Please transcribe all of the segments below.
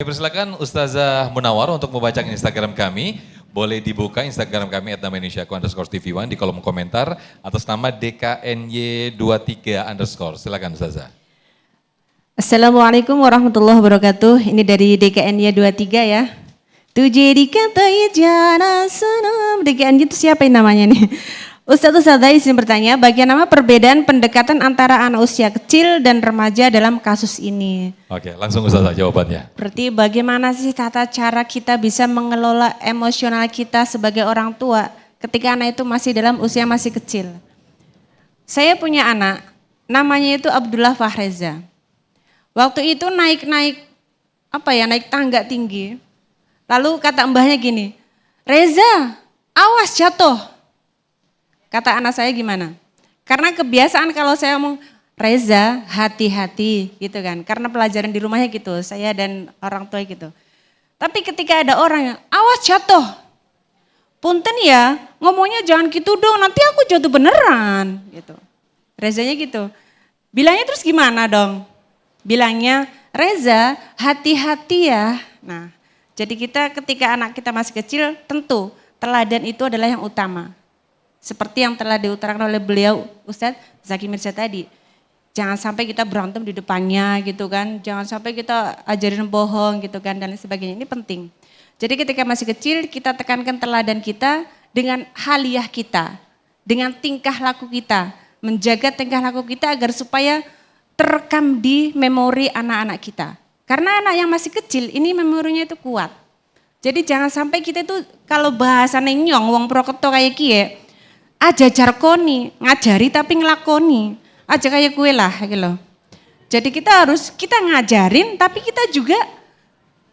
Persilakan Ustazah Munawar untuk membacakan Instagram kami. Boleh dibuka Instagram kami @namaindonesiaku_tv1 di kolom komentar atas nama DKNY23_. Silakan Ustazah. Assalamualaikum warahmatullahi wabarakatuh. Ini dari DKNY23 ya. Tujuh kata jana senam. DKNY itu siapa yang namanya nih? Ustazah izin bertanya, bagaimana perbedaan pendekatan antara anak usia kecil dan remaja dalam kasus ini? Oke, langsung Ustazah jawabannya. Berarti bagaimana sih tata cara kita bisa mengelola emosional kita sebagai orang tua ketika anak itu masih dalam usia masih kecil? Saya punya anak, namanya itu Abdullah Fahreza. Waktu itu naik tangga tinggi. Lalu kata mbahnya gini, Reza, awas jatuh. Kata anak saya gimana? Karena kebiasaan kalau saya ngomong, Reza hati-hati gitu kan. Karena pelajaran di rumahnya gitu, saya dan orang tua gitu. Tapi ketika ada orang yang, awas jatuh. Punten ya, ngomongnya jangan gitu dong, nanti aku jatuh beneran. Gitu. Rezanya gitu. Bilangnya terus gimana dong? Bilangnya, Reza hati-hati ya. Nah, jadi kita ketika anak kita masih kecil, tentu teladan itu adalah yang utama. Seperti yang telah diutarakan oleh beliau Ustadz Zaki Mirza tadi. Jangan sampai kita berantem di depannya gitu kan. Jangan sampai kita ajarin bohong gitu kan dan lain sebagainya. Ini penting. Jadi ketika masih kecil kita tekankan teladan kita dengan haliah kita. Dengan tingkah laku kita. Menjaga tingkah laku kita agar supaya terekam di memori anak-anak kita. Karena anak yang masih kecil ini memorinya itu kuat. Jadi jangan sampai kita itu kalau bahasa nyong wong proketo kayak kie. Aja jarkoni, ngajari tapi ngelakoni. Aja kayak gue lah gitu loh. Jadi kita ngajarin tapi kita juga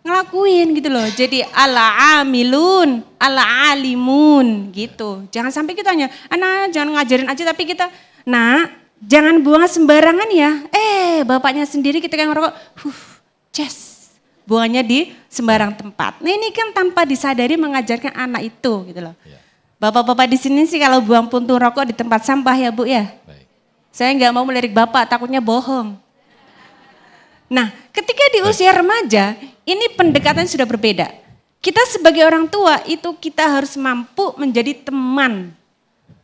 ngelakuin gitu loh. Jadi ala amilun, ala alimun gitu. Jangan sampai kita hanya, anak jangan ngajarin aja tapi kita, nak jangan buang sembarangan ya. Bapaknya sendiri kita yang ngerokok, buangnya di sembarang tempat. Nah ini kan tanpa disadari mengajarkan anak itu gitu loh. Ya. Bapak-bapak di sini sih kalau buang puntung rokok di tempat sampah ya Bu ya. Baik. Saya nggak mau melirik Bapak, takutnya bohong. Nah ketika di usia remaja, ini pendekatan sudah berbeda. Kita sebagai orang tua itu kita harus mampu menjadi teman.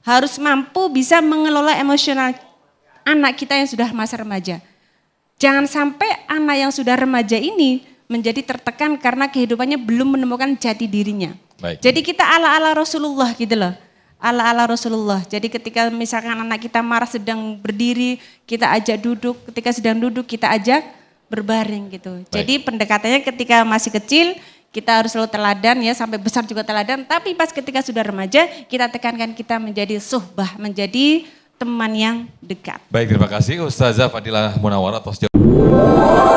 Harus mampu bisa mengelola emosional anak kita yang sudah masa remaja. Jangan sampai anak yang sudah remaja ini menjadi tertekan karena kehidupannya belum menemukan jati dirinya. Baik. Jadi kita ala-ala Rasulullah gitu loh. Ala-ala Rasulullah. Jadi ketika misalkan anak kita marah sedang berdiri, kita ajak duduk. Ketika sedang duduk kita ajak berbaring gitu. Baik. Jadi pendekatannya ketika masih kecil kita harus selalu teladan ya, sampai besar juga teladan. Tapi pas ketika sudah remaja kita tekankan kita menjadi suhbah, menjadi teman yang dekat. Baik, terima kasih Ustazah Fadilah Munawar atas jawaban.